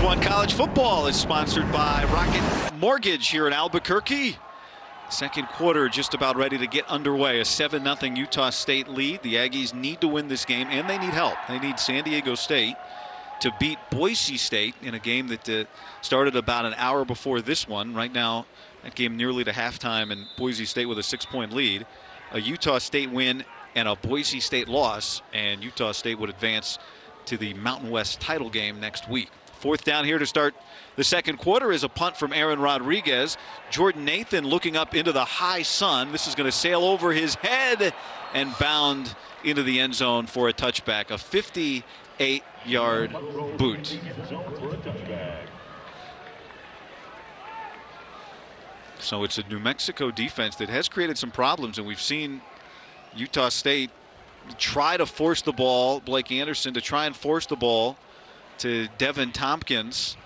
One College Football is sponsored by Rocket Mortgage here in Albuquerque. Second quarter just about ready to get underway. A 7-0 Utah State lead. The Aggies need to win this game, and they need help. They need San Diego State to beat Boise State in a game that started about an hour before this one. Right now, that game nearly to halftime, and Boise State with a 6-point lead. A Utah State win and a Boise State loss, and Utah State would advance to the Mountain West title game next week. Fourth down here to start the second quarter is a punt from Aaron Rodriguez. Jordan Nathan looking up into the high sun. This is going to sail over his head and bound into the end zone for a touchback. A 58-yard boot. So it's a New Mexico defense that has created some problems, and we've seen Utah State try to force the ball, Blake Anderson to try and force the ball to Devin Tompkins.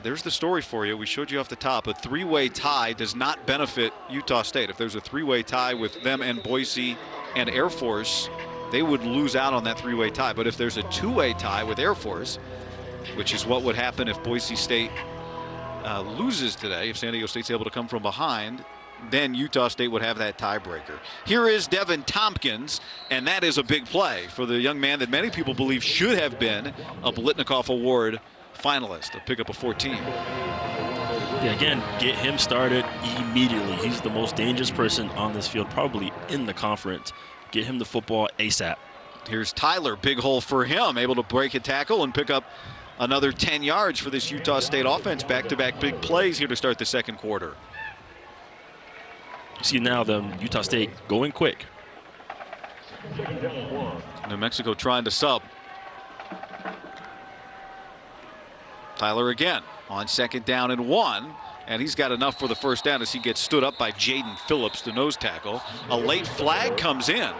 There's the story for you. We showed you off the top. A three-way tie does not benefit Utah State. If there's a three-way tie with them and Boise and Air Force, they would lose out on that three-way tie. But if there's a two-way tie with Air Force, which is what would happen if Boise State loses today, if San Diego State's able to come from behind, then Utah State would have that tiebreaker. Here is Devin Tompkins, and that is a big play for the young man that many people believe should have been a Biletnikoff Award finalist, to pick up a 14. Yeah, again, get him started immediately. He's the most dangerous person on this field, probably in the conference. Get him the football ASAP. Here's Tyler, big hole for him, able to break a tackle and pick up another 10 yards for this Utah State offense. Back-to-back big plays here to start the second quarter. You see now them Utah State going quick. New Mexico trying to sub. Tyler again on second down and 1, and he's got enough for the first down as he gets stood up by Jaden Phillips, the nose tackle. A late flag comes in.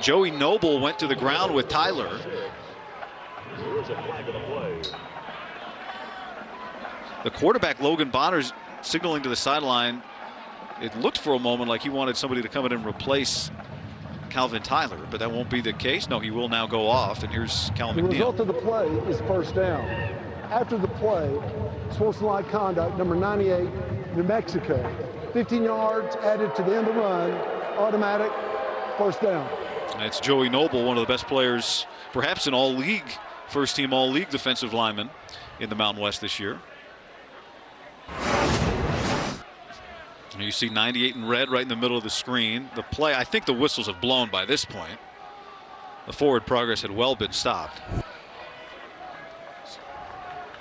Joey Noble went to the ground with Tyler. The quarterback, Logan Bonner's signaling to the sideline. It looked for a moment like he wanted somebody to come in and replace Calvin Tyler, but that won't be the case. No, he will now go off, and here's Cal McNeil. The result of the play is first down. After the play, sportsmanlike conduct, number 98, New Mexico. 15 yards added to the end of the run, automatic first down. That's Joey Noble, one of the best players, perhaps in all league, first team all league defensive lineman in the Mountain West this year. You see 98 in red right in the middle of the screen. The play, I think the whistles have blown by this point. The forward progress had well been stopped.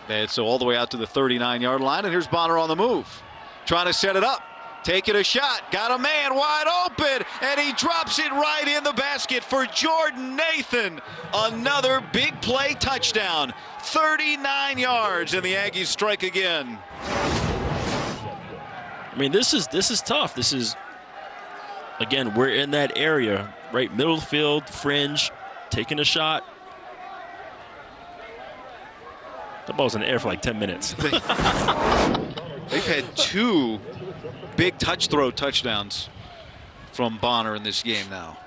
And so all the way out to the 39-yard line, and here's Bonner on the move. Trying to set it up, taking a shot, got a man wide open, and he drops it right in the basket for Jordan Nathan. Another big play touchdown. 39 yards, and the Aggies strike again. I mean, this is tough. This is, again, we're in that area, right middle of the field, fringe, taking a shot. The ball's in the air for like 10 minutes. They've had two big throw touchdowns from Bonner in this game now.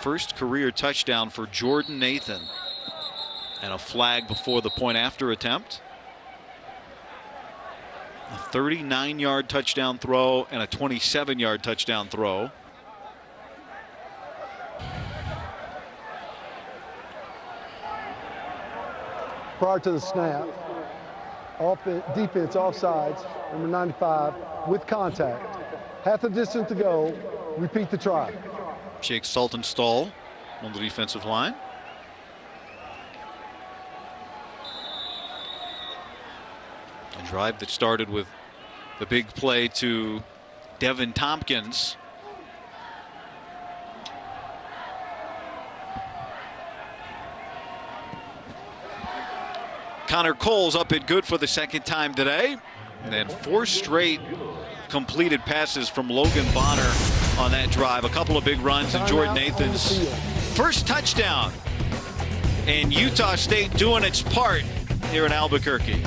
First career touchdown for Jordan Nathan, and a flag before the point after attempt. A 39-yard touchdown throw and a 27-yard touchdown throw. Prior to the snap, defense offsides, number 95, with contact. Half the distance to go, repeat the try. Jake Saltonstall on the defensive line. A drive that started with the big play to Devin Tompkins. Connor Cole's up and good for the second time today. And then 4 straight completed passes from Logan Bonner on that drive. A couple of big runs, and Jordan Nathan's first touchdown. And Utah State doing its part here in Albuquerque.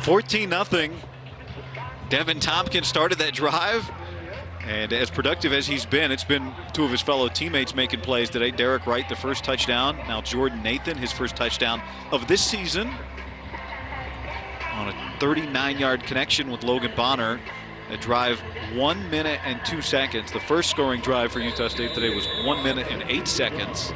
14-0. Devin Tompkins started that drive, and as productive as he's been, it's been two of his fellow teammates making plays today. Derek Wright, the first touchdown. Now Jordan Nathan, his first touchdown of this season, on a 39-yard connection with Logan Bonner. A drive 1 minute and 2 seconds. The first scoring drive for Utah State today was 1 minute and 8 seconds.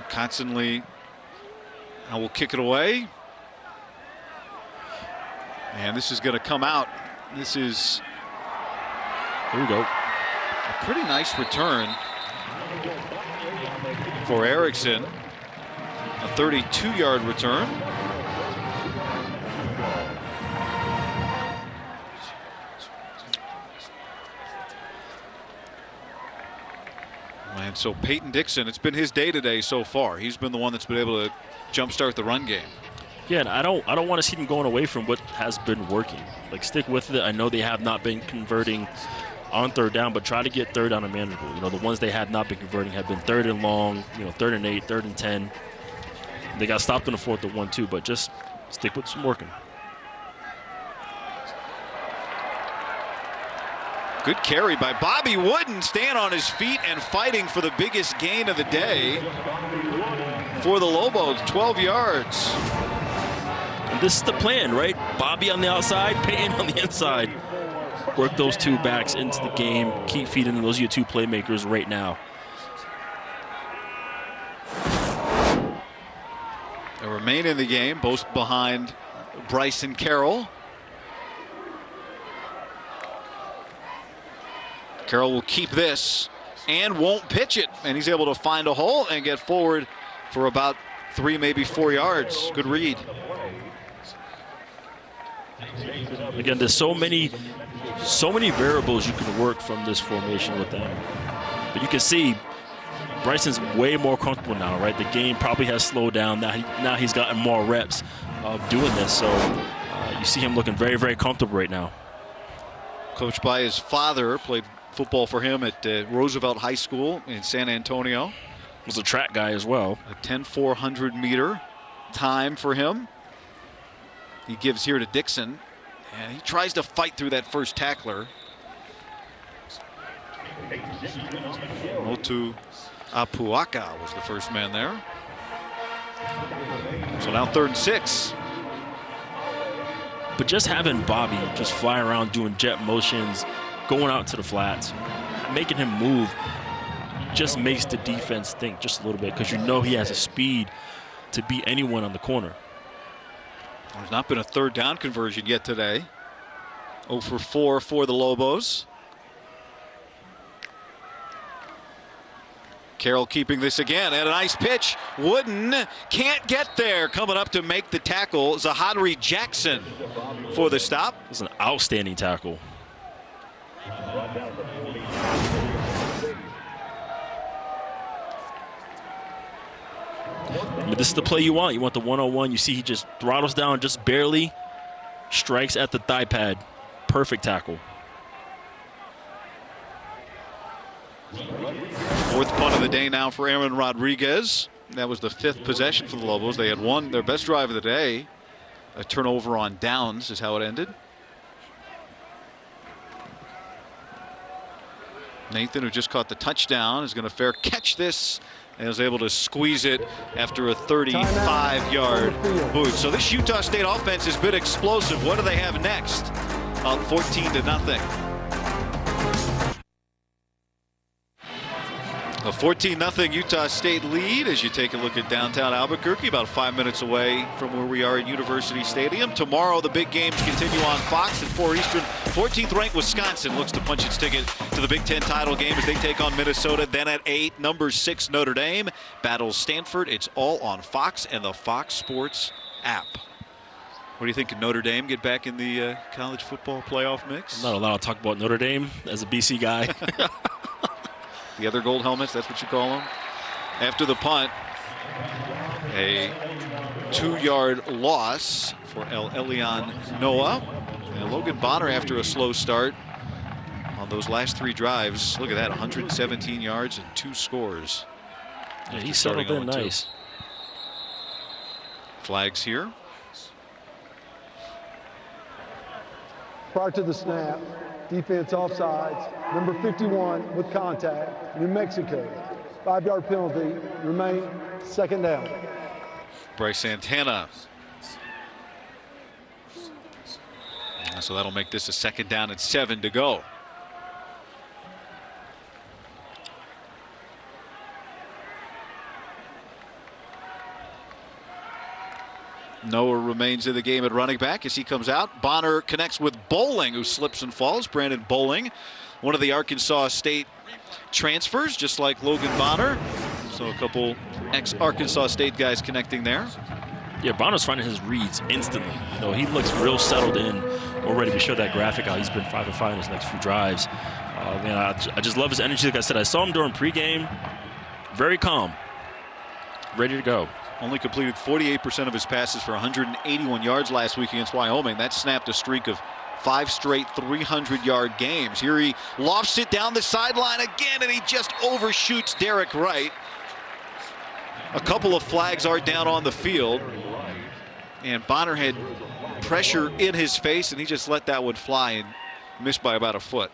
Constantly, I will kick it away. And this is going to come out. This is, here we go, a pretty nice return for Erickson. A 32-yard return. And so Peyton Dixon, it's been his day today so far. He's been the one that's been able to jumpstart the run game. Yeah, and I don't want to see them going away from what has been working. Like, stick with it. I know they have not been converting on third down, but try to get third down and manageable. You know, the ones they have not been converting have been 3rd and long, you know, 3rd and 8, 3rd and 10. They got stopped on the 4th and 1 too, but just stick with some working. Good carry by Bobby Wooden, staying on his feet and fighting for the biggest gain of the day for the Lobos, 12 yards. And this is the plan, right? Bobby on the outside, Peyton on the inside. Work those two backs into the game. Keep feeding them. Those are your two playmakers right now. They remain in the game, both behind Bryson Carroll. Carroll will keep this and won't pitch it, and he's able to find a hole and get forward for about 3, maybe 4 yards. Good read. Again, there's so many variables you can work from this formation with them. But you can see Bryson's way more comfortable now, right? The game probably has slowed down. Now he's gotten more reps of doing this. So you see him looking very, very comfortable right now. Coached by his father, played football for him at Roosevelt High School in San Antonio. Was a track guy as well. A 10,400 meter time for him. He gives here to Dixon, and he tries to fight through that first tackler. Motu Apuaka was the first man there. So now 3rd and 6. But just having Bobby just fly around doing jet motions, going out to the flats, making him move, just makes the defense think just a little bit, because you know he has a speed to beat anyone on the corner. There's not been a 3rd down conversion yet today. 0 for 4 for the Lobos. Carroll keeping this again, and a nice pitch. Wooden can't get there. Coming up to make the tackle, Zahadri Jackson for the stop. It was an outstanding tackle. I mean, this is the play you want. You want the 1-on-1. You see he just throttles down just barely, strikes at the thigh pad. Perfect tackle. 4th punt of the day now for Aaron Rodriguez. That was the 5th possession for the Lobos. They had won their best drive of the day. A turnover on downs is how it ended. Nathan, who just caught the touchdown, is going to fair catch this and is able to squeeze it after a 35-yard boot. So this Utah State offense has been explosive. What do they have next? Up 14-0. A 14-0 Utah State lead as you take a look at downtown Albuquerque, about 5 minutes away from where we are at University Stadium. Tomorrow, the big games continue on Fox at 4 Eastern. 14th ranked Wisconsin looks to punch its ticket to the Big Ten title game as they take on Minnesota. Then at 8, number 6 Notre Dame battles Stanford. It's all on Fox and the Fox Sports app. What do you think? Can Notre Dame get back in the college football playoff mix? I'm not allowed to talk about Notre Dame as a BC guy. The other gold helmets, that's what you call them. After the punt, a 2-yard loss for El Elyon Noah. And Logan Bonner, after a slow start on those last 3 drives, look at that, 117 yards and 2 scores. Yeah, he settled in nice. Flags here. Prior to the snap, defense offsides, number 51 with contact, New Mexico. 5-yard penalty, remain second down. Bryce Santana. So that'll make this a 2nd down and 7 to go. Noah remains in the game at running back as he comes out. Bonner connects with Bowling, who slips and falls. Brandon Bowling, one of the Arkansas State transfers, just like Logan Bonner. So a couple ex-Arkansas State guys connecting there. Yeah, Bonner's finding his reads instantly. You know, he looks real settled in already. We showed that graphic how he's been 5 of 5 in his next few drives. Man, I just love his energy. Like I said, I saw him during pregame. Very calm, ready to go. Only completed 48% of his passes for 181 yards last week against Wyoming. That snapped a streak of 5 straight 300-yard games. Here he lofts it down the sideline again, and he just overshoots Derek Wright. A couple of flags are down on the field, and Bonner had pressure in his face, and he just let that one fly and missed by about a foot.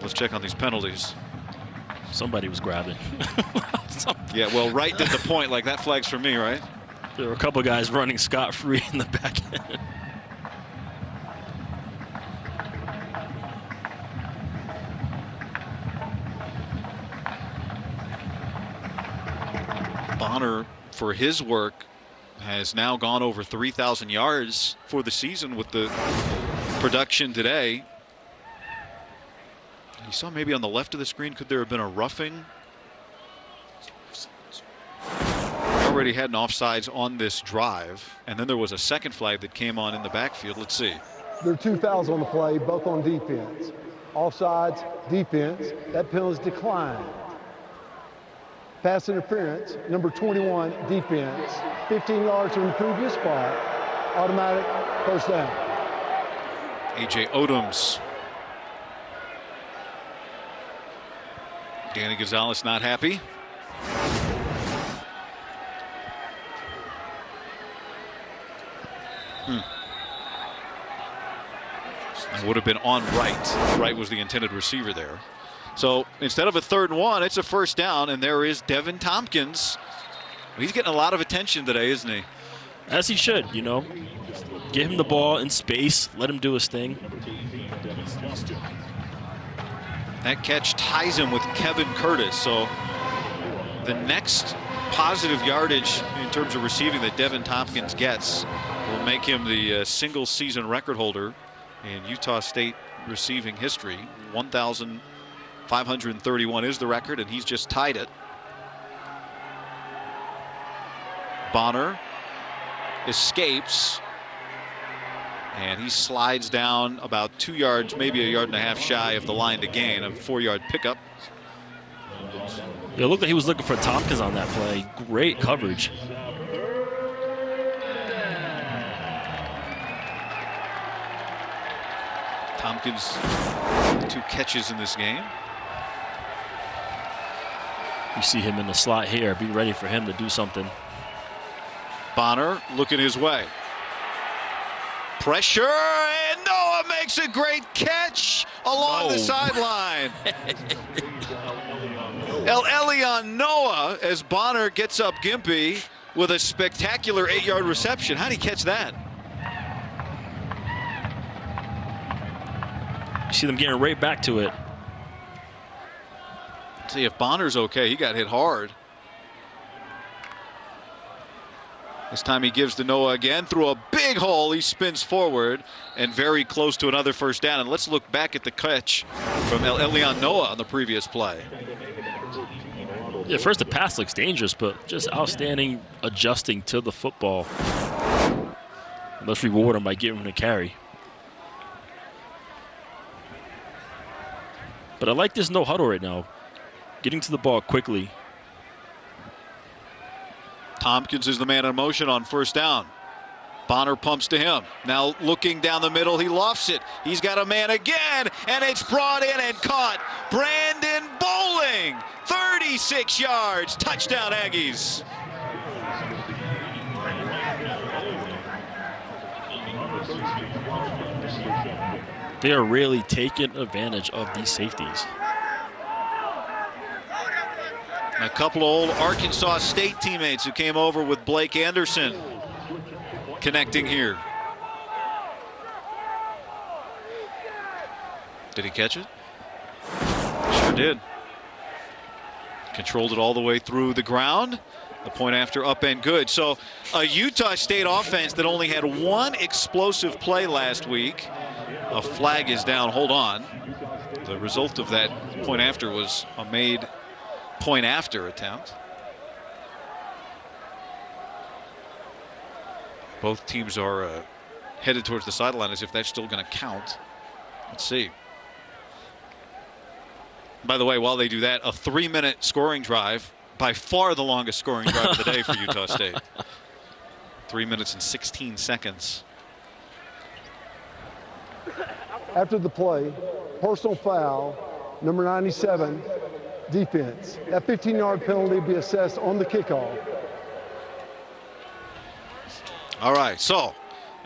Let's check on these penalties. Somebody was grabbing. Yeah, well, Wright did the point, like that flag's for me, right? There were a couple guys running scot-free in the back end. Bonner, for his work, has now gone over 3,000 yards for the season with the production today. You saw maybe on the left of the screen, could there have been a roughing? We already had an offsides on this drive, and then there was a second flag that came on in the backfield. Let's see. There are 2 fouls on the play, both on defense. Offsides, defense, that penalty is declined. Pass interference, number 21, defense, 15 yards from the previous spot, automatic first down. A.J. Odoms. Danny Gonzalez not happy. That would have been on Wright. Wright was the intended receiver there. So instead of a 3rd and 1, it's a first down, and there is Devin Tompkins. He's getting a lot of attention today, isn't he? As he should, you know. Get him the ball in space, let him do his thing. That catch ties him with Kevin Curtis. So the next positive yardage in terms of receiving that Devin Tompkins gets will make him the single season record holder in Utah State receiving history. 1,531 is the record, and he's just tied it. Bonner escapes, and he slides down about 2 yards, maybe a yard and a half shy of the line to gain, a 4-yard pickup. Yeah, it looked like he was looking for Tompkins on that play. Great coverage. Tompkins, 2 catches in this game. You see him in the slot here. Be ready for him to do something. Bonner looking his way. Pressure, and Noah makes a great catch along the sideline. El Elyon Noah, as Bonner gets up gimpy with a spectacular 8-yard reception. How did he catch that? You see them getting right back to it. See if Bonner's okay. He got hit hard. This time he gives to Noah again through a big hole. He spins forward and very close to another first down. And let's look back at the catch from El Elyon Noah on the previous play. Yeah, first the pass looks dangerous, but just outstanding adjusting to the football. Let's reward him by giving him a carry. But I like this no huddle right now. Getting to the ball quickly. Tompkins is the man in motion on first down. Bonner pumps to him. Now looking down the middle, he lofts it. He's got a man again, and it's brought in and caught. Brandon Bowling, 36 yards, touchdown Aggies. They are really taking advantage of these safeties. A couple of old Arkansas State teammates who came over with Blake Anderson connecting here. Did he catch it? Sure did. Controlled it all the way through the ground. The point after up and good. So a Utah State offense that only had one explosive play last week. A flag is down. Hold on. The result of that point after was a made point after attempt. Both teams are headed towards the sideline as if that's still going to count. Let's see. By the way, while they do that, a 3-minute scoring drive, by far the longest scoring drive of the day for Utah State. 3 minutes and 16 seconds. After the play, personal foul, number 97, defense. That 15-yard penalty be assessed on the kickoff. All right, so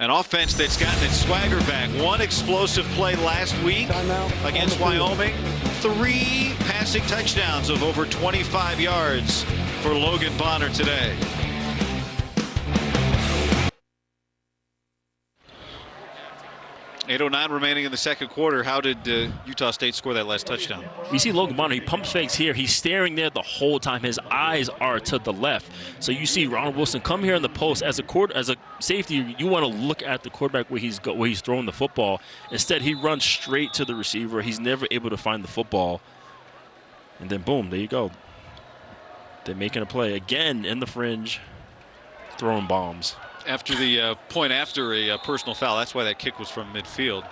an offense that's gotten its swagger back. One explosive play last week against Wyoming. 3 passing touchdowns of over 25 yards for Logan Bonner today. .809 remaining in the second quarter. How did Utah State score that last touchdown? You see Logan Bonner, he pump fakes here. He's staring there the whole time. His eyes are to the left. So you see Ronald Wilson come here in the post. As a safety, you want to look at the quarterback where he's throwing the football. Instead, he runs straight to the receiver. He's never able to find the football. And then, boom, there you go. They're making a play again in the fringe, throwing bombs. After the point after a personal foul. That's why that kick was from midfield.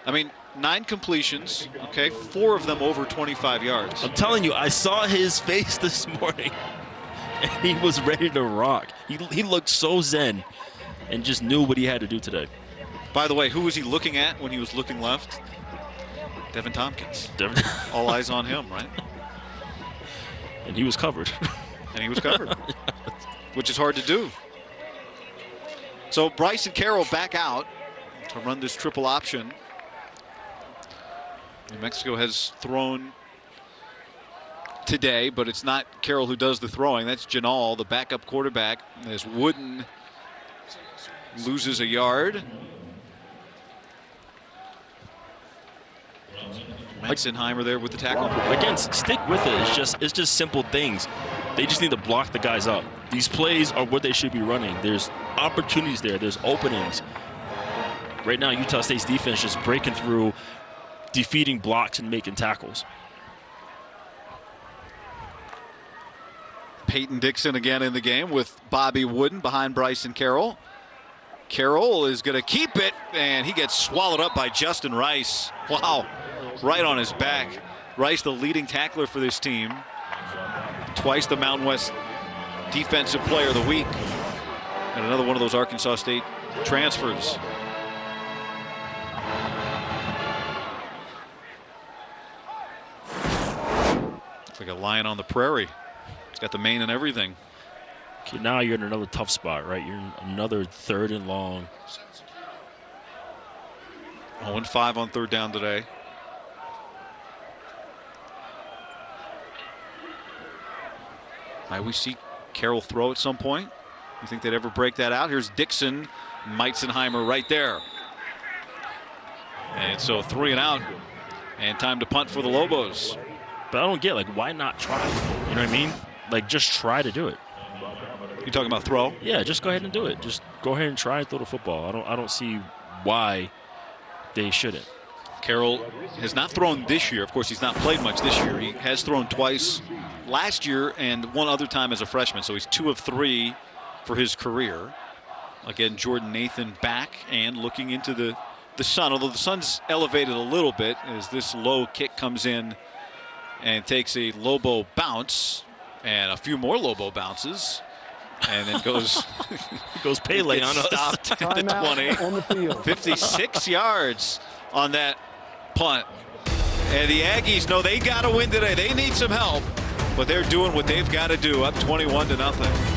I mean, 9 completions, okay, 4 of them over 25 yards. I'm telling you, I saw his face this morning, and he was ready to rock. He looked so zen and just knew what he had to do today. By the way, who was he looking at when he was looking left? Devin Tompkins. All eyes on him, right? And he was covered. And he was covered, which is hard to do. So Bryson Carroll back out to run this triple option. New Mexico has thrown today, but it's not Carroll who does the throwing. That's Janal, the backup quarterback, as Wooden loses a yard. Metzenheimer there with the tackle. Again, stick with it. It's just simple things. They just need to block the guys up. These plays are what they should be running. There's opportunities there. There's openings. Right now, Utah State's defense just breaking through, defeating blocks and making tackles. Peyton Dixon again in the game with Bobby Wooden behind Bryson Carroll. Carroll is going to keep it, and he gets swallowed up by Justin Rice. Wow, right on his back. Rice, the leading tackler for this team. Twice the Mountain West Defensive Player of the Week. And another one of those Arkansas State transfers. It's like a lion on the prairie. He's got the mane and everything. Okay, now you're in another tough spot, right? You're in another 3rd and long. 0-5 on 3rd down today. Might we see Carroll throw at some point? You think they'd ever break that out? Here's Dixon, Metzenheimer right there. And so 3 and out. And time to punt for the Lobos. But I don't get, like, why not try? You know what I mean? Like, just try to do it. You talking about throw? Yeah, just go ahead and do it. Just go ahead and try and throw the football. I don't see why they shouldn't. Carroll has not thrown this year. Of course, he's not played much this year. He has thrown twice last year and one other time as a freshman. So he's 2 of 3 for his career. Again, Jordan Nathan back and looking into the sun, although the sun's elevated a little bit as this low kick comes in and takes a Lobo bounce and a few more Lobo bounces. And then goes goes Pele on us. Stopped at the 20. On the field. 56 yards on that punt. And the Aggies know they got to win today. They need some help, but they're doing what they've got to do, up 21-0.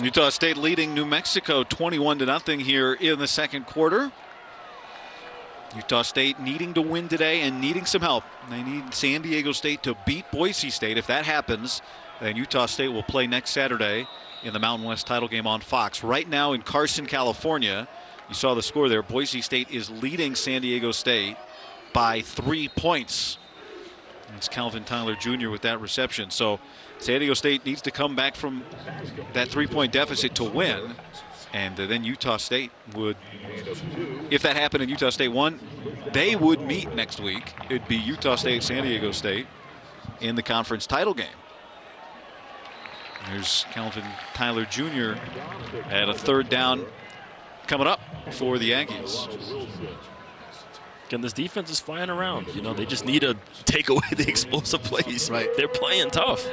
Utah State leading New Mexico 21-0 here in the second quarter. Utah State needing to win today and needing some help. They need San Diego State to beat Boise State. If that happens, then Utah State will play next Saturday in the Mountain West title game on Fox. Right now in Carson, California, you saw the score there. Boise State is leading San Diego State by 3 points. It's Calvin Tyler Jr. with that reception. So San Diego State needs to come back from that 3-point deficit to win. And then Utah State would, if that happened and Utah State won, they would meet next week. It'd be Utah State, San Diego State in the conference title game. There's Calvin Tyler Jr. at a 3rd down coming up for the Aggies. Again, this defense is flying around. You know, they just need to take away the explosive plays. Right. They're playing tough.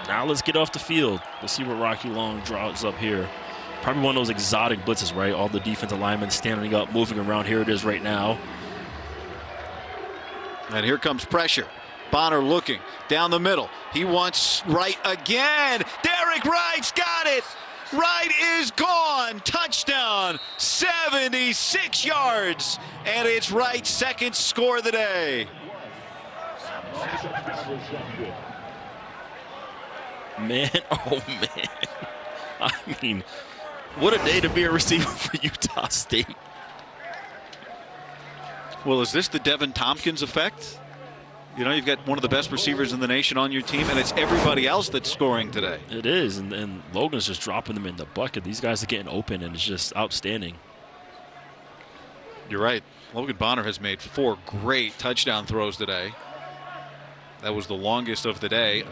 Now let's get off the field. Let's see what Rocky Long draws up here. Probably one of those exotic blitzes, right? All the defensive linemen standing up, moving around. Here it is right now. And here comes pressure. Bonner looking down the middle. He wants Wright again. Derek Wright's got it. Wright is gone. Touchdown. 76 yards. And it's Wright's 2nd score of the day. Man, oh man. I mean, what a day to be a receiver for Utah State. Well, is this the Devin Tompkins effect? You know, you've got one of the best receivers in the nation on your team, and it's everybody else that's scoring today. It is, and Logan's just dropping them in the bucket. These guys are getting open, and it's just outstanding. You're right. Logan Bonner has made 4 great touchdown throws today. That was the longest of the day.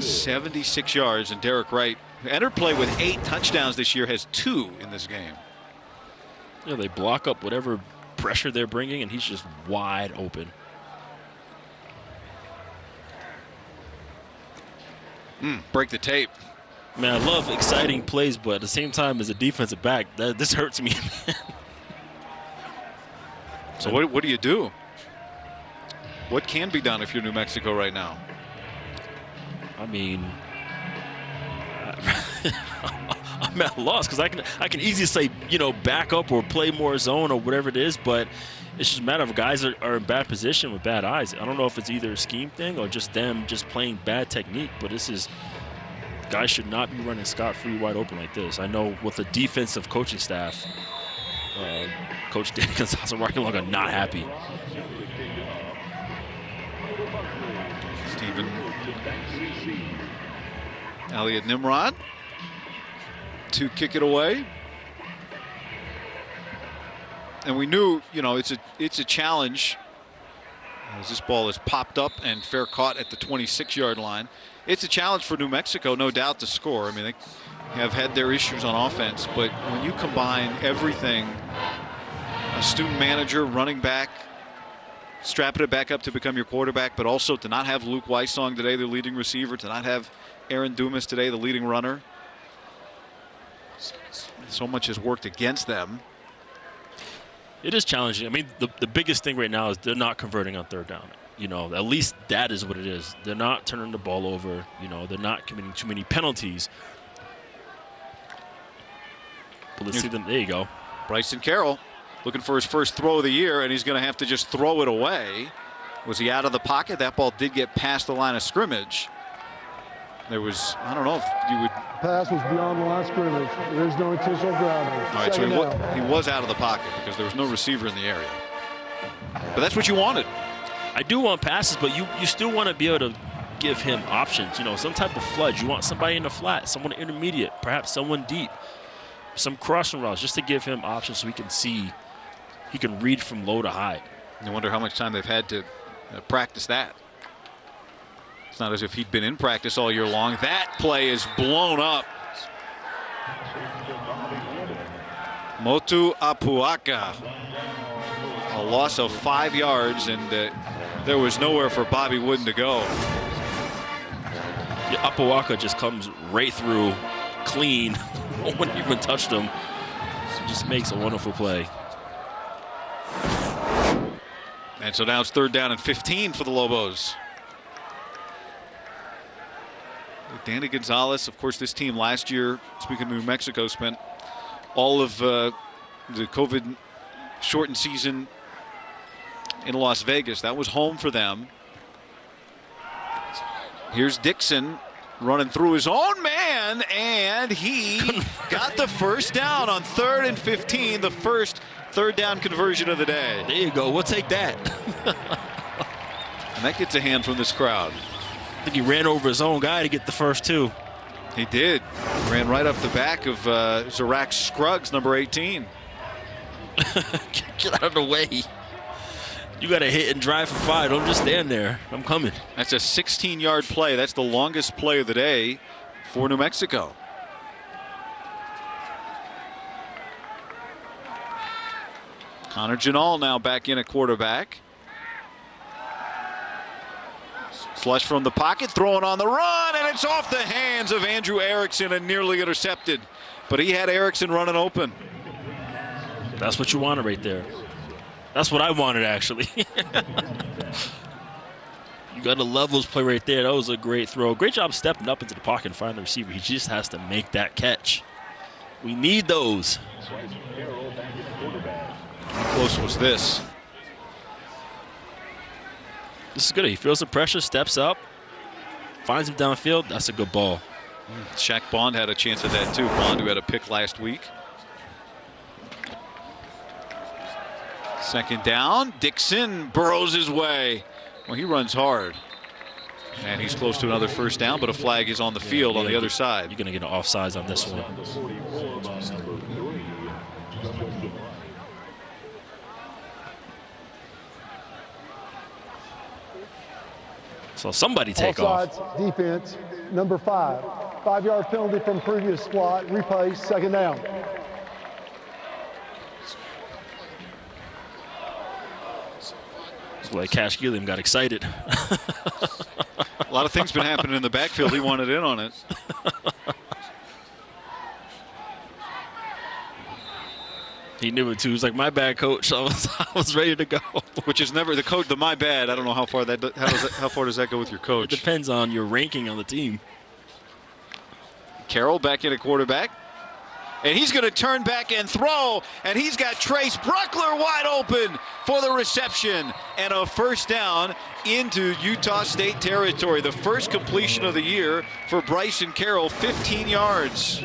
76 yards, and Derek Wright, who entered play with 8 touchdowns this year, has 2 in this game. Yeah, they block up whatever pressure they're bringing, and he's just wide open. Break the tape. Man, I love exciting plays, but at the same time, as a defensive back, this hurts me. So what do you do? What can be done if you're New Mexico right now? I mean, I'm at a loss because I can easily say, you know, back up or play more zone or whatever it is, but it's just a matter of guys are in bad position with bad eyes. I don't know if it's either a scheme thing or just them just playing bad technique, but this is, guys should not be running scot-free wide open like this. I know with the defensive coaching staff, Coach Dan Gonzalez and Rocky Long are not happy. Stephen Elliott Nimrod to kick it away. And we knew, you know, it's a challenge as this ball is popped up and fair caught at the 26-yard line. It's a challenge for New Mexico, no doubt, to score. I mean, they have had their issues on offense, but when you combine everything, a student manager, running back, strapping it back up to become your quarterback, but also to not have Luke Weissong today, the leading receiver, to not have Aaron Dumas today, the leading runner. So much has worked against them. It is challenging. I mean, the biggest thing right now is they're not converting on 3rd down. You know, at least that is what it is. They're not turning the ball over. You know, they're not committing too many penalties. But let's see them. There you go. Bryson Carroll looking for his first throw of the year, and he's going to have to just throw it away. Was he out of the pocket? That ball did get past the line of scrimmage. There was, I don't know if you would. Pass was beyond the line of scrimmage. There is no intentional grounding. All right, so he was out of the pocket because there was no receiver in the area. But that's what you wanted. I do want passes, but you still want to be able to give him options. You know, some type of flood. You want somebody in the flat, someone intermediate, perhaps someone deep, some crossing routes, just to give him options so he can see, he can read from low to high. I wonder how much time they've had to practice that. It's not as if he'd been in practice all year long. That play is blown up. Motu Apuaka. A loss of 5 yards, and there was nowhere for Bobby Wooden to go. Yeah, Apuaka just comes right through clean. No one even touched him. Just makes a wonderful play. And so now it's 3rd down and 15 for the Lobos. Danny Gonzalez, of course, this team last year, speaking of New Mexico, spent all of the COVID-shortened season in Las Vegas. That was home for them. Here's Dixon running through his own man, and he got the first down on 3rd and 15, the first third down conversion of the day. There you go. We'll take that. And that gets a hand from this crowd. I think he ran over his own guy to get the first 2. He did. Ran right up the back of Zarak Scruggs, number 18. Get out of the way. You got to hit and drive for 5. Don't just stand there. I'm coming. That's a 16-yard play. That's the longest play of the day for New Mexico. Connor Janal now back in at quarterback. Flush from the pocket, throwing on the run, and it's off the hands of Andrew Erickson and nearly intercepted. But he had Erickson running open. That's what you wanted right there. That's what I wanted, actually. You got a levels play right there. That was a great throw. Great job stepping up into the pocket and finding the receiver. He just has to make that catch. We need those. How close was this? This is good. He feels the pressure, steps up, finds him downfield. That's a good ball. Shaq Bond had a chance at that too. Bond, who had a pick last week. Second down. Dixon burrows his way. Well, he runs hard. And he's close to another first down, but a flag is on the field on the other side. You're going to get an offsides on this one. So somebody take off. Defense, number 5. 5-yard penalty from previous spot. Replay, second down. That's why Cash Gilliam got excited. A lot of things been happening in the backfield. He wanted in on it. He knew it too. He was like, "My bad, coach." I was ready to go. Which is never the code. The my bad. I don't know how far how far does that go with your coach? It depends on your ranking on the team. Carroll back in at quarterback, and he's going to turn back and throw, and he's got Trace Bruckler wide open for the reception and a first down into Utah State territory. The first completion of the year for Bryson Carroll, 15 yards.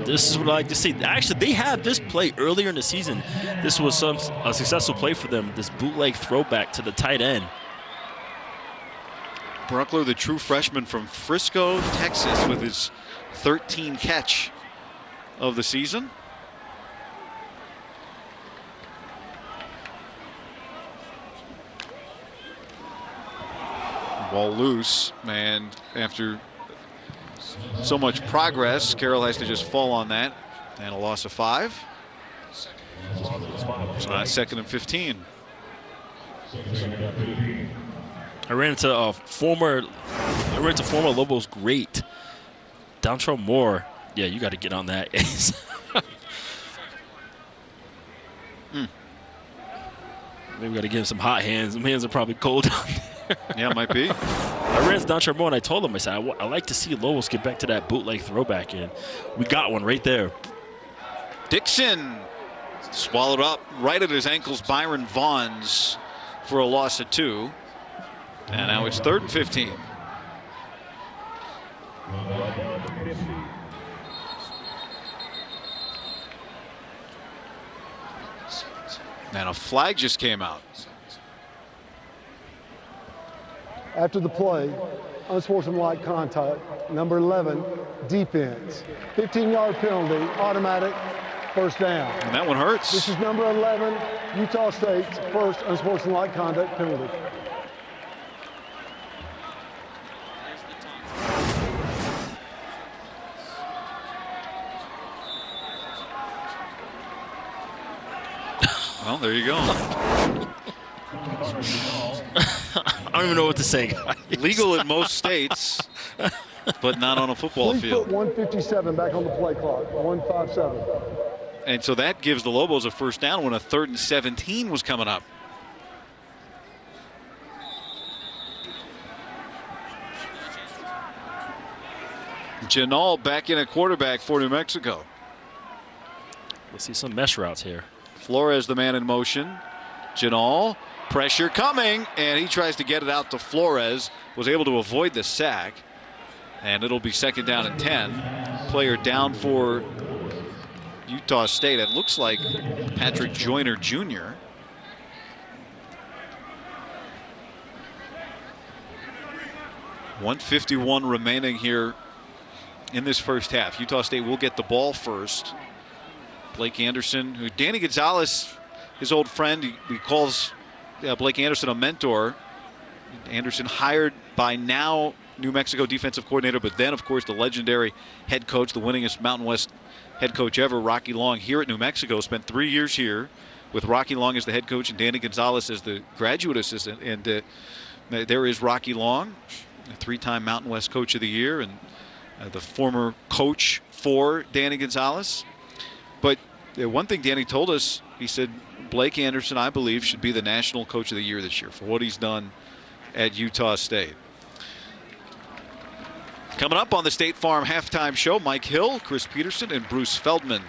This is what I like to see. Actually, they had this play earlier in the season. This was a successful play for them, this bootleg throwback to the tight end. Bruckler, the true freshman from Frisco, Texas, with his 13th catch of the season. Ball loose, and after so much progress, Carroll has to just fall on that, and a loss of 5. So that's 2nd and 15. I ran into former Lobos great, Dontrell Moore. Yeah, you got to get on that. Maybe we got to give him some hot hands. Some hands are probably cold down there. Yeah, it might be. I ran into Dontrell Moore and I told him, I said, I like to see Lobos get back to that bootleg throwback, and we got one right there. Dixon swallowed up right at his ankles. Byron Vaughns for a loss of 2. And now it's 3rd and 15. And a flag just came out. After the play, unsportsmanlike contact, number 11, defense. 15-yard penalty, automatic, first down. And that one hurts. This is number 11, Utah State's first unsportsmanlike conduct penalty. Well, there you go. I don't even know what to say, guys. Legal in most states, but not on a football Please field. put 1:57 back on the play clock, 1:57. And so that gives the Lobos a first down when a 3rd and 17 was coming up. Janal back in at quarterback for New Mexico. We'll see some mesh routes here. Flores the man in motion. Janal, pressure coming, and he tries to get it out to Flores. Was able to avoid the sack. And it'll be 2nd down and 10. Player down for Utah State. It looks like Patrick Joyner Jr. .151 remaining here in this first half. Utah State will get the ball first. Blake Anderson, who Danny Gonzalez, his old friend, he calls Blake Anderson a mentor. Anderson hired by now New Mexico defensive coordinator, but then, of course, the legendary head coach, the winningest Mountain West head coach ever, Rocky Long, here at New Mexico. Spent 3 years here with Rocky Long as the head coach and Danny Gonzalez as the graduate assistant. And there is Rocky Long, a 3-time Mountain West Coach of the Year and the former coach for Danny Gonzalez. But one thing Danny told us, he said, Blake Anderson, I believe, should be the National Coach of the Year this year for what he's done at Utah State. Coming up on the State Farm halftime show, Mike Hill, Chris Peterson, and Bruce Feldman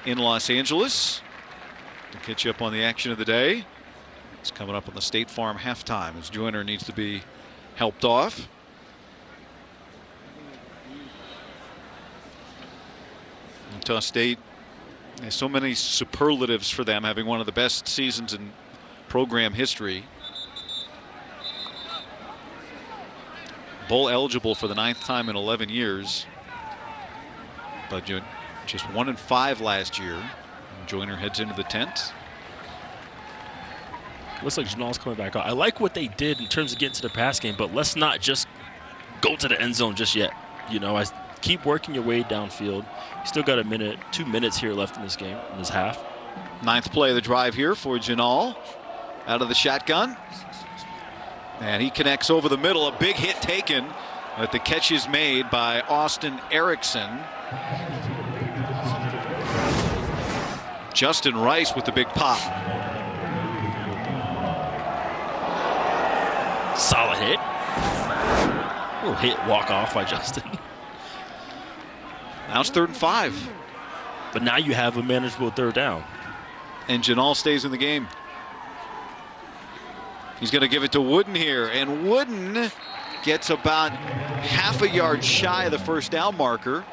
in Los Angeles to catch you up on the action of the day. It's coming up on the State Farm halftime as Joyner needs to be helped off. Utah State, there's so many superlatives for them, having one of the best seasons in program history. Bowl eligible for the 9th time in 11 years, but just 1-5 last year. Joyner heads into the 10th. Looks like Janal's coming back out. I like what they did in terms of getting to the pass game, but let's not just go to the end zone just yet. You know, I keep working your way downfield. You still got 2 minutes here left in this game, in this half. 9th play of the drive here for Janal. Out of the shotgun. And he connects over the middle. A big hit taken, but the catch is made by Austin Erickson. Justin Rice with the big pop. Solid hit. Little hit walk off by Justin. Now it's 3rd and 5. But now you have a manageable 3rd down. And Janal stays in the game. He's going to give it to Wooden here, and Wooden gets about half a yard shy of the 1st down marker.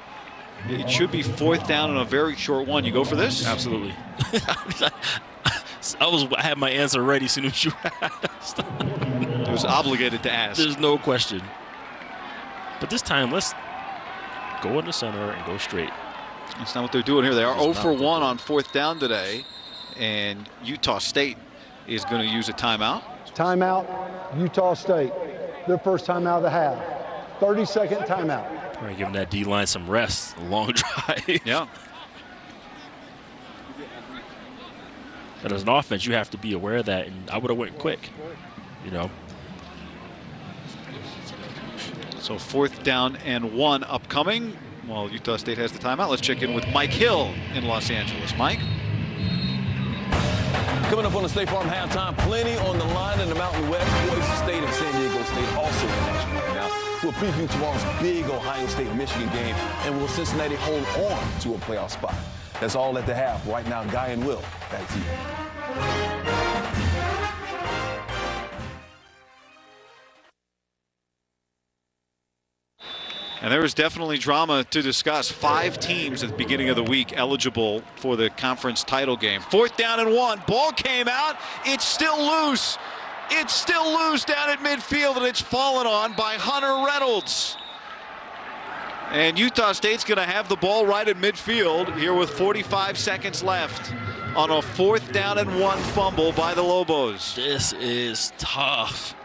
It should be 4th down and a very short one. You go for this? Absolutely. I had my answer ready as soon as you asked. I was obligated to ask. There's no question. But this time, let's go in the center and go straight. That's not what they're doing here. They are 0 for 1 on 4th down today, and Utah State is going to use a timeout. Timeout, Utah State. Their first timeout of the half. 30-second timeout. All right, giving that D-line some rest. A long drive. Yeah. But as an offense, you have to be aware of that, and I would have went quick, you know. So 4th down and 1 upcoming. While Utah State has the timeout, let's check in with Mike Hill in Los Angeles. Mike? Coming up on the State Farm halftime, plenty on the line in the Mountain West. Boise State and San Diego State also in action right now. We'll preview tomorrow's big Ohio State-Michigan game, and will Cincinnati hold on to a playoff spot? That's all at the half. Right now, Guy and Will, back to you. And there is definitely drama to discuss. 5 teams at the beginning of the week eligible for the conference title game. 4th down and 1. Ball came out. It's still loose. It's still loose down at midfield, and it's fallen on by Hunter Reynolds. And Utah State's going to have the ball right at midfield here with 45 seconds left on a 4th down and 1 fumble by the Lobos. This is tough.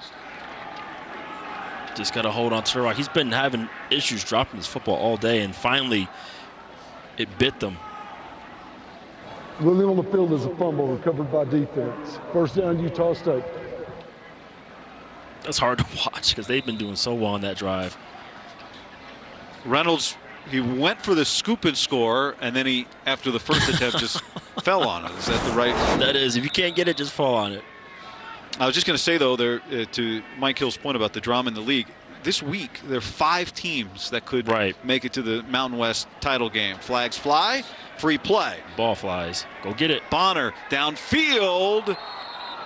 Just got to hold on to the rock. He's been having issues dropping his football all day, and finally it bit them. Lily on the field is a fumble recovered by defense. First down, Utah State. That's hard to watch because they've been doing so well on that drive. Reynolds, he went for the scoop and score, and then he, after the first attempt, just fell on it. Is that the right? That is. If you can't get it, just fall on it. I was just going to say, though, there to Mike Hill's point about the drama in the league, this week, there are 5 teams that could make it to the Mountain West title game. Flags fly, free play. Ball flies. Go get it. Bonner downfield,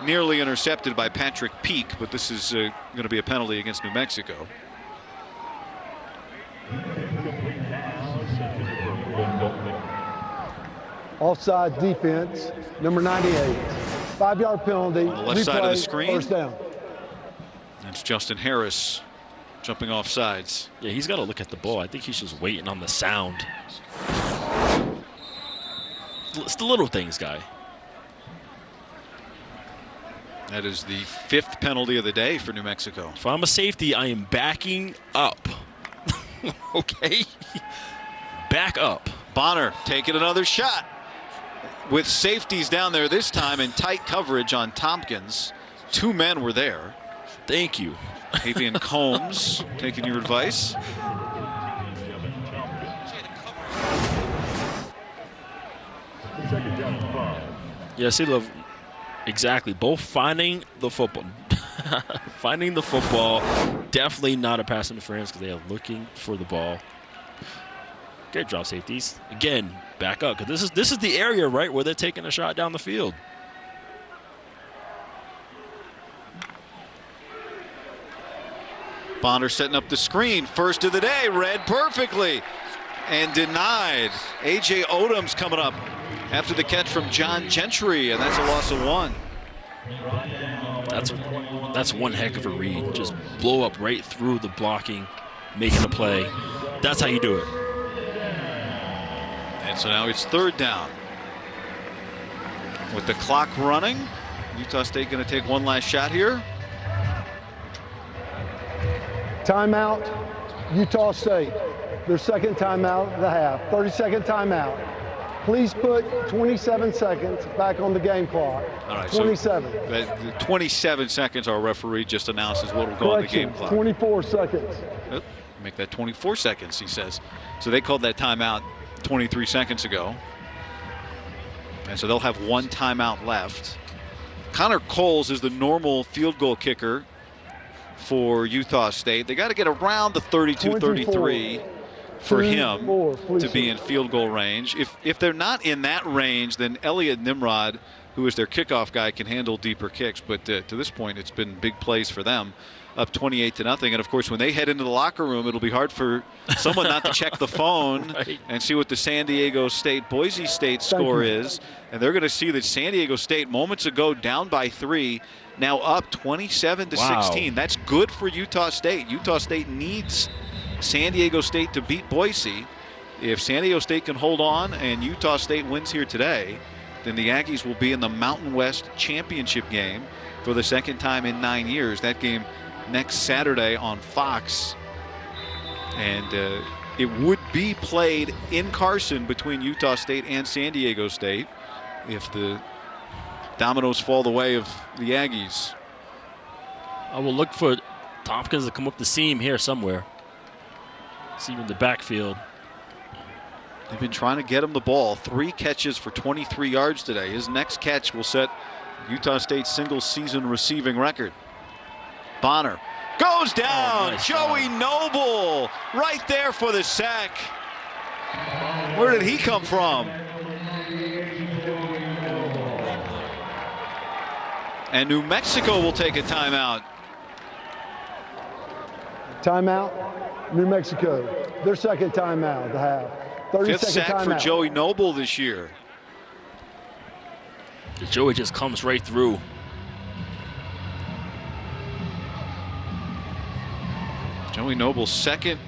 nearly intercepted by Patrick Peak, but this is going to be a penalty against New Mexico. Offside defense, number 98. 5-yard penalty. On the left side of the screen. First down. That's Justin Harris jumping off sides. Yeah, he's got to look at the ball. I think he's just waiting on the sound. It's the little things, guy. That is the 5th penalty of the day for New Mexico. If I'm a safety, I am backing up. Okay? Back up. Bonner taking another shot. With safeties down there this time in tight coverage on Tompkins. 2 men were there. Thank you. Avian Combs taking your advice. Yes, he love exactly. Both finding the football. Finding the football. Definitely not a pass interference because they are looking for the ball. Great job, safeties. Again, back up because this is the area right where they're taking a shot down the field. Bonner setting up the screen. First of the day, read perfectly and denied. A.J. Odom's coming up after the catch from John Gentry, and that's a loss of 1. That's one heck of a read. Just blow up right through the blocking, making a play. That's how you do it. And so now it's 3rd down. With the clock running, Utah State going to take one last shot here. Timeout, Utah State. Their second timeout of the half. 30-second timeout. Please put 27 seconds back on the game clock. All right, 27. So 27 seconds our referee just announces what will go on the game clock. 24 seconds. Oh, make that 24 seconds, he says. So they called that timeout 23 seconds ago. And so they'll have 1 timeout left. Connor Coles is the normal field goal kicker for Utah State. They got to get around the 32-33 for him to be in field goal range. If they're not in that range, then Elliot Nimrod, who is their kickoff guy, can handle deeper kicks. But to this point, it's been big plays for them, up 28-0. And of course, when they head into the locker room, it'll be hard for someone not to check the phone and see what the San Diego State Boise State score is. And they're going to see that San Diego State moments ago down by 3. Now up 27-16. That's good for Utah State. Utah State needs San Diego State to beat Boise. If San Diego State can hold on and Utah State wins here today, then the Aggies will be in the Mountain West Championship game for the 2nd time in 9 years. That game next Saturday on Fox. And it would be played in Carson between Utah State and San Diego State if the dominoes fall the way of the Aggies. I will look for Tompkins to come up the seam here somewhere. See him in the backfield. They've been trying to get him the ball. 3 catches for 23 yards today. His next catch will set Utah State's single-season receiving record. Bonner goes down. Nice Joey Noble right there for the sack. Where did he come from? And New Mexico will take a timeout. Timeout, New Mexico. Their second timeout of the half. 5th sack for Joey Noble this year. Joey just comes right through. Joey Noble 2nd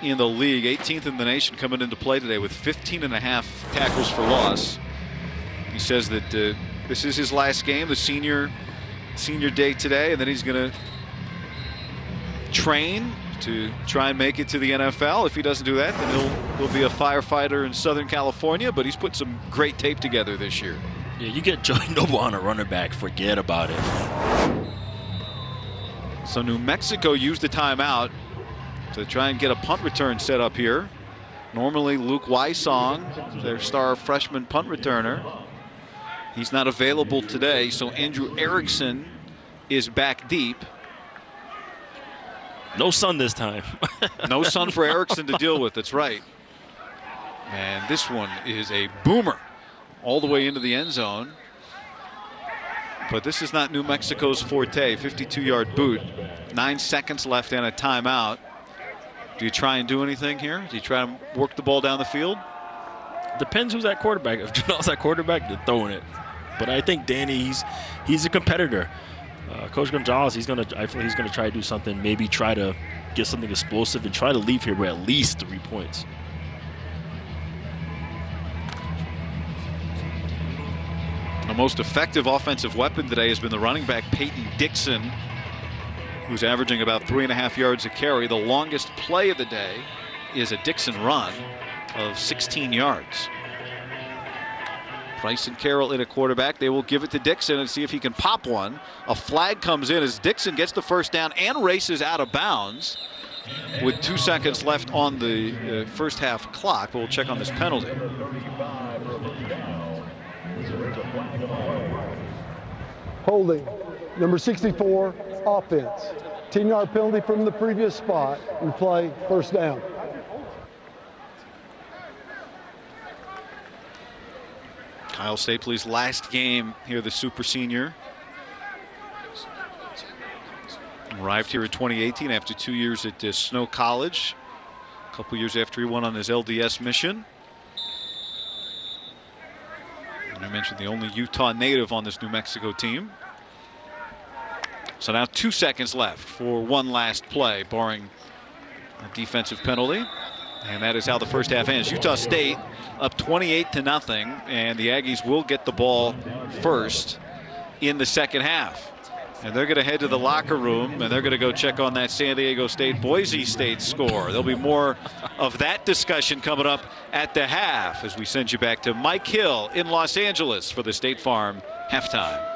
in the league, 18th in the nation, coming into play today with 15.5 tackles for loss. He says that this is his last game, the senior day today, and then he's going to train to try and make it to the NFL. If he doesn't do that, then he'll be a firefighter in Southern California, but he's put some great tape together this year. Yeah, you get Joey Noble on a running back, forget about it. So New Mexico used the timeout to try and get a punt return set up here. Normally Luke Wysong, their star freshman punt returner, he's not available today, so Andrew Erickson is back deep. No sun this time. No sun for Erickson to deal with. That's right. And this one is a boomer all the way into the end zone. But this is not New Mexico's forte. 52-yard boot. 9 seconds left and a timeout. Do you try and do anything here? Do you try and work the ball down the field? Depends who's at quarterback. If Janelle's at quarterback, they're throwing it. But I think Danny, he's a competitor. Coach Gonzalez, I feel he's gonna try to do something. Maybe try to get something explosive and try to leave here with at least 3 points. The most effective offensive weapon today has been the running back Peyton Dixon, who's averaging about 3.5 yards a carry. The longest play of the day is a Dixon run of 16 yards. Price and Carroll in a quarterback. They will give it to Dixon and see if he can pop one. A flag comes in as Dixon gets the first down and races out of bounds with 2 seconds left on the first half clock. But we'll check on this penalty. Holding, number 64, offense. 10-yard penalty from the previous spot. Replay, first down. Kyle Stapley's last game here, the super senior. Arrived here in 2018 after 2 years at Snow College. A couple years after he went on his LDS mission. And I mentioned the only Utah native on this New Mexico team. So now 2 seconds left for one last play, barring a defensive penalty. And that is how the first half ends. Utah State up 28-0, and the Aggies will get the ball first in the second half. And they're going to head to the locker room, and they're going to go check on that San Diego State-Boise State score. There'll be more of that discussion coming up at the half as we send you back to Mike Hill in Los Angeles for the State Farm halftime.